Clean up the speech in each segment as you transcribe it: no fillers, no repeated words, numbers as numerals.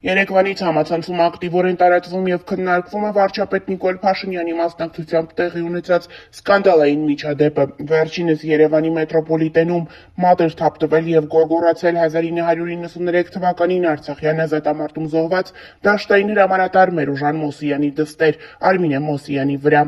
Երեկվանից համացանցում ակտիվորեն տարածվում և քննարկվում է վարչապետ Նիկոլ Փաշինյանի մասնակցությամբ տեղի ունեցած սկանդալային միջադեպը։ Վերջինս Երևանի մետրոպոլիտենում մատ էր թափտվել և գոռգոռացել 1993 թվականին Արցախյան ազատամարտում զոհված դաշտային հրամանատար Մերուժան Մոսյանի դստեր Արմինե Մոսյանի վրա։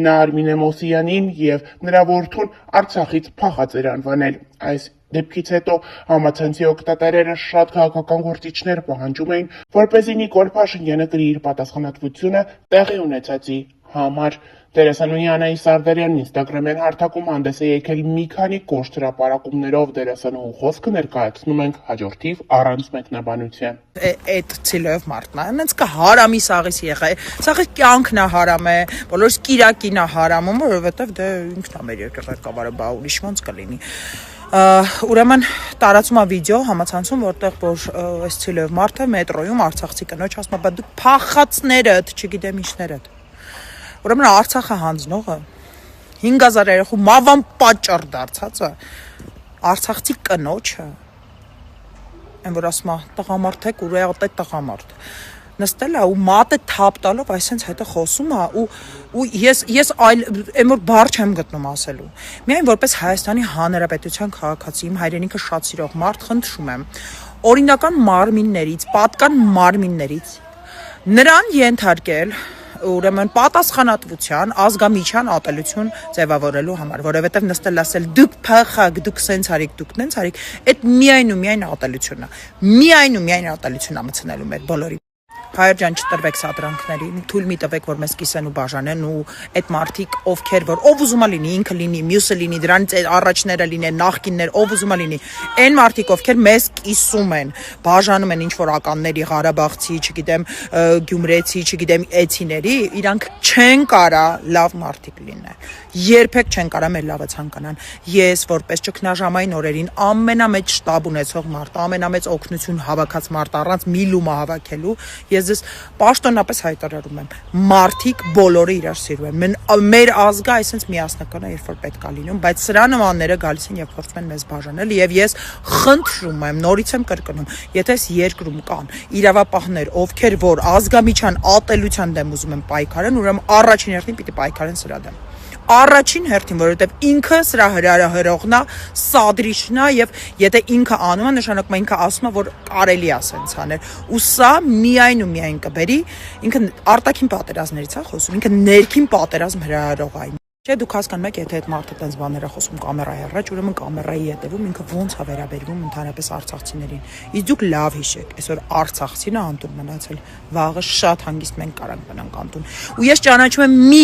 Նա Արմինե Մոսյանին և նրա որդուն Արցախից փախած էր անվանել։ Այս դեպքից հետո համացանցի օգտատերերը շատ քաղաքական գործիչներ պահանջում էին, որպեսզի Նիկոլ Փաշինյանը կրի իր պատասխանատվությունը տեղի ունեցածի համար։ Դերասանուհի Անահիտ Սարդարյանն ինստագրամյան հարթակում հանդես է եկել մի քանի կոշտ հրապարակումներով։ Դերասանուհու խոսքը ներկայացնում ենք հաջորդիվ առանց մեկնաբանության։ Այդ ցիլով մարդն է, այնց կա հարամի սաղից եղա։ Սաղի կյանքն է հարամ է, բոլորս կիրակին է հարամում, որովհետև դե ինքն է մեր երկրի ղեկավարը, բա ուրիշ ոնց կլինի։ Ուրեմն տարածում է վիդեո համացանցում, որտեղ որ այս ցիլով մարդը մետրոյում արցախցի կնոջ ասում է, բա դուք փախածներդ, չգիտեմ ինչներդ։ Ուրեմն Արցախը հանձնողը 5000 երեխու մավան պատճառ դարձածը արցախցի կնոջը, այն որ ասում է տղամարդ եք, ու այդ տղամարդ նստել է ու մատը թափ տալով այսենց հետը խոսում է ու ես այլ այն որ բառ չեմ գտնում ասելու։ Միայն որպես Հայաստանի Հանրապետության քաղաքացի, իմ հայրենիքը շատ սիրող մարդ, խնդրում եմ օրինական մարմիններից, պատկան մարմիններից նրան ենթարկել ուրեմն պատասխանատվության ազգամիջյան ատելություն ձևավորելու համար, որովհետև նստել ասել դուք փախակ, դուք սենց արիք, դուք նենց արիք, այդ միայն ու միայն ատելությունն է, միայն ու միայն ատելություն է մտցնելու մեր բոլորի։ Հայր ջան, չտրվեք սադրանքների, թույլ մի տվեք, որ մեզ կիսեն ու բաժանեն ու այդ մարդիկ, ովքեր որ ով ուզում է լինի, ինքը լինի, մյուսը լինի, դրանից առաջները լինեն, նախկիններ, ով ուզում է լինի, այն մարդիկ, ովքեր մեզ կիսում են, բաժանում են ինչ-որ ականների, Ղարաբաղցի, չգիտեմ, գյումրեցի, չգիտեմ, էցիների, իրանք չեն կարա լավ մարդիկ լինեն։ Երբեք չեն կարա մեր լավը ցանկանան։ Ես որպես ճգնաժամային օրերին ամենամեծ շտաբ ունեցող մարդ, ամենամեծ օգնություն հավաքած մարդ առանց մի լումա հավաքելու, ես ձեզ պաշտոնապես հայտարարում եմ, մարդիկ բոլորը իրար սիրում են։ Մեր ազգը այսպես միասնական է, երբ որ պետք է լինում, բայց սրա նմանները գալիս են եւ փորձում են մեզ բաժանել եւ ես խնդրում եմ, նորից եմ կրկնում, եթե այս երկրում կան իրավապահներ, ովքեր որ ազգամիջյան ատելության դեմ ուզում են պայքարեն, ուրեմն առաջին հերթին պիտի պայքարեն սրա դեմ։ Առաջին հերթին, որովհետև ինքը սրա հրահրողն է, սադրիչն է եւ եթե ինքը անում է, նշանակում է ինքը ասում է, որ կարելի է ասենց անել։ Ու սա միայն ու միայն կբերի, ինքը արտաքին պատերազմներից է խոսում, ինքը ներքին պատերազմ հրահրող է։ Չէ, դուք հասկանում եք, եթե այդ մարդը տենց բաներ է խոսում կամերայի առաջ, ուրեմն կամերայի հետևում ինքը ոնց է վերաբերվում ընդհանրապես արցախցիներին։ Իսկ դուք լավ հիշեք, այսօր արցախցին է անտուն մնացել, վաղը շատ հանգիստ մենք կարանք մնանք անտուն։ Ու ես ճանաչում եմ մի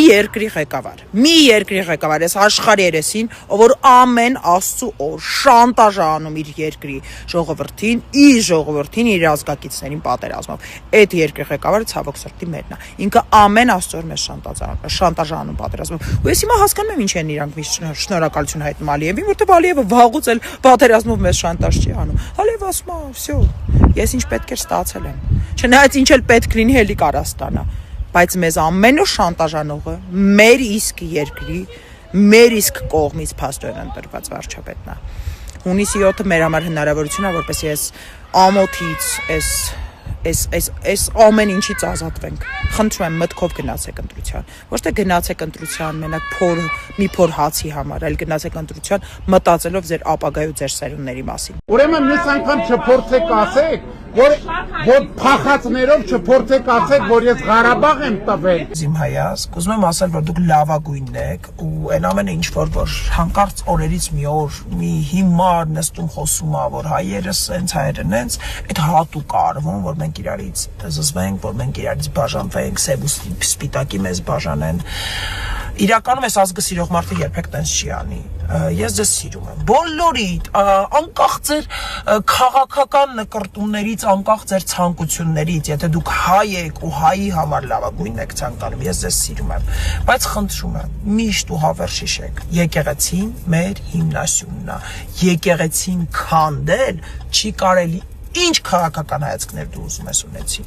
երկրի ղեկավար, այս աշխարհի երեսին, ով որ ամեն աստծու օր շանտաժ է անում իր երկրի ժողովրդին, իր ազգակիցներին պատերազմով։ Այդ երկրի ղեկավարը ցավոք սրտի մերն է։ Ինքը ամեն աստծու օր մեզ շանտաժ է անում պատերազմով։ Ու ես հիմա հասկանում եմ ինչ են իրանք շնորհակալություն հայտնում Ալիևին, որտեղ Ալիևը վաղուց էլ պատերազմով մեզ շանտաժ չի անում։ Ալիևը ասում է, всё, ես ինչ պետք էր ստացել եմ։ Չնայած ինչ էլ պետք լինի, հելի կարա ստանա, բայց մեզ ամեն օր շանտաժանողը մեր իսկ երկրի, մեր իսկ կողմից փաստորեն ընտրված վարչապետն է։ Հունիսի 7-ը մեր համար հնարավորություն է, որպես ես ամոթից այս ամեն ինչից ազատվենք։ Խնդրում եմ մտքով գնացեք ընտրության։ Ոչ թե գնացեք ընտրության մենակ մի փոր հացի համար, այլ գնացեք ընտրության մտածելով ձեր ապագայի ու ձեր սերունդների մասին։ Ուրեմն մյուս անգամ չփորձեք ասեք, որ փախածներով չփորձեք ասեք, որ ես Ղարաբաղ եմ տվել։ Իմ հայաց, ուզում եմ ասել, որ դուք լավագույնն եք ու այն ամենը ինչ որ հանկարծ օրերից մի օր մի հիմար նստում խոսում է, որ հայերը սենց հայերը նենց, այդ հատուկ արվում, որ մենք իրարից զզվենք, որ մենք իրարից բաժանվենք, սև ու սպիտակի մեզ բաժանեն։ Իրականում այս ազգը սիրող մարդը երբեք տենց չի անի։ Ես ձեզ սիրում եմ։ Բոլորիդ, անկախ ձեր քաղաքական նկրտումներից, անկախ ձեր ցանկություններից, եթե դուք հայ եք ու հայի համար լավագույնն եք ցանկանում, ես ձեզ սիրում եմ։ Բայց խնդրում եմ, միշտ ու հավերժ հիշեք, եկեղեցին մեր հիմնասյունն է։ Եկեղեցին քանդել չի կարելի Ինչ քաղաքական հայացքներ դու ուզում ես ունեցի։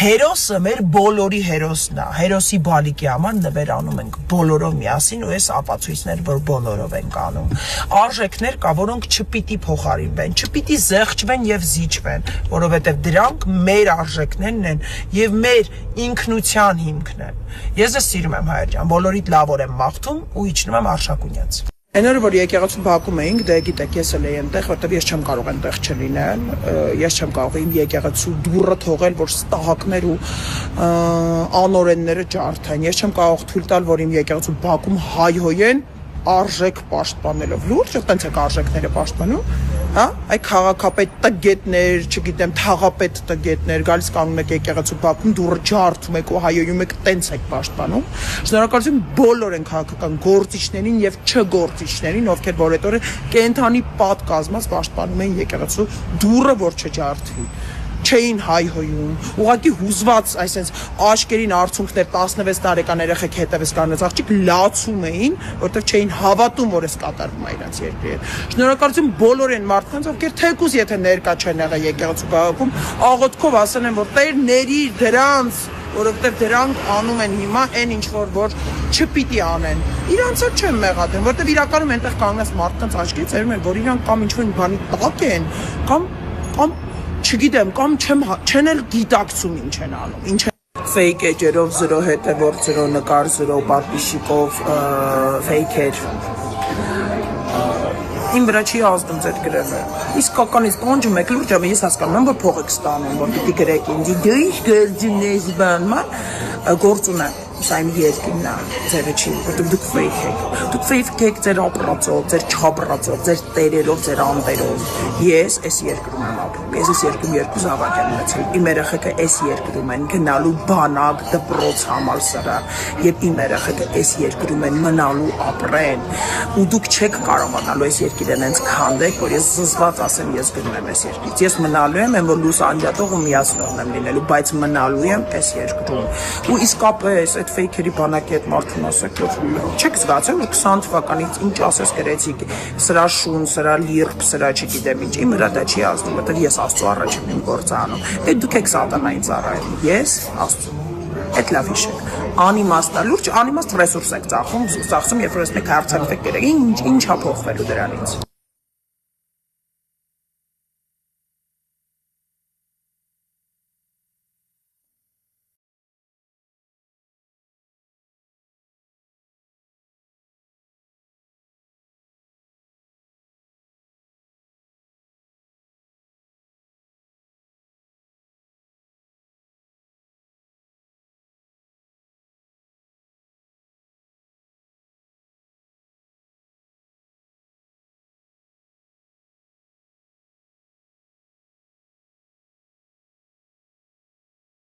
Հերոսը մեր բոլորի հերոսն է։ Հերոսի բալիկի համար նվեր անում ենք բոլորով միասին ու այս ապացույցներ, որ բոլորով ենք անում։ Արժեքներ կա, որոնք չպիտի փոխարինվեն, չպիտի զեղչվեն եւ զիջվեն, որովհետեւ դրանք մեր արժեքներն են եւ մեր ինքնության հիմքն են։ Ես սիրում եմ Հայեր ջան, բոլորիդ լավ օր եմ մաղթում ու իջնում եմ Արշակունյաց։ Այն օրը, որ եկեղեցու բակում էինք, դե գիտեք, ես էլ էի այնտեղ, որտեղ ես չեմ կարող այնտեղ չլինել, ես չեմ կարող իմ եկեղեցու դուռը թողել, որ ստահակներ ու անօրենները ջարդեն, ես չեմ կարող թույլ տալ, որ իմ եկեղեցու բակում հայհոյեն արժեք պաշտպանելով, լուրջ այդտենց եք արժեքները պաշտպանում, հա, այդ քաղաքապետ տգետներ, չգիտեմ, թաղապետ տգետներ, գալիս կանգնում եք եկեղեցու բակում, դուռը ջարդում եք ու հայոյում եք, տենց եք պաշտպանում։ Շնորհակալություն բոլոր են քաղաքական գործիչներին եւ չգործիչներին, ովքեր որ այդ օրը կենթանի պատկազմած պաշտպանում են եկեղեցու դուռը, որ չջարդվի։ Չէին հայհոյում, ուղղակի հուզված, այսպես աշկերին արցունքներ 16 տարեկան երեխեք հետևես կանած աղջիկ լացում էին, որտեղ չէին հավատում, որ էս կատարվում է իրենց երկրի հետ։ Շնորհակալություն բոլոր այն մարդկանց, ովքեր թեկուզ եթե ներկա չեն եղել եկեղեցու բակում, աղոթքով ասել են, որ Տեր ների դրանց, որովհետև դրանք անում են հիմա այն ինչ որ չպիտի անեն։ Իրանց էլ չեմ մեղադրում, որովհետև իրականում այնտեղ կանգնած մարդկանց աչքից երևում է, որ իրանք կամ ինչ-որ բանի տակ են, կամ չգիտեմ, կամ չեն էլ գիտակցում ինչ են անում, ինչ են fake էջերով 0 հետևող, 0 նկար, 0 պատվիշիկով fake-էր։ Իմ վրա չի ազդում ձեր գրևը։ Իսկականից պոնջում եք լուրջ եմ, ես հասկանում եմ, որ փող եք ստանում, որ պիտի գրեք ինձ, դու ինչ գործում ես բանման, գործ ունեմ։ Սա իմ երկինն է, ձերը չի, որտեղ դուք fake եք։ Դուք fake եք ձեր ապրածով, ձեր չապրածով, ձեր տերերով, ձեր անտերով։ Ես այս երկրում եմ ապրում, ես այս երկրում երկու զավակ եմ ունեցել։ Իմ երեխեքը այս երկրում են գնալու բանակ, դպրոց, համալսարան, եւ իմ երեխեքը այս երկրում են մնալու ապրեն։ Ու դուք չեք կարողանալու այս երկիրը այնց քանդեք, որ ես զզված ասեմ, ես գնում եմ այս երկրից։ Ես մնալու եմ, որ լույս անջատող ու միացնողն եմ լինելու, բայց մնալու եմ այս երկրում։ Ու իսկապես այդ fake-երի բանակի հետ մարդուն ասեք, որ չեք զգացել, որ 20 թվականից ինչ ասես գրեցիք, սրա շուն, սրա լիրբ, սրա չգիտեմ ինչ, իմ վրա դա չի ազդում, որտեղ ես Աստծո առաջ եմ իմ գործը անում։ Այդ դուք եք սատանային ծառայում, ես Աստծո։ Այդ լավ հիշեք։ Անիմաստ, լուրջ անիմաստ ռեսուրս եք ծախում, երբ որ ես մեկ հարցակվեք գրեք, ինչա փոխվելու դրանից։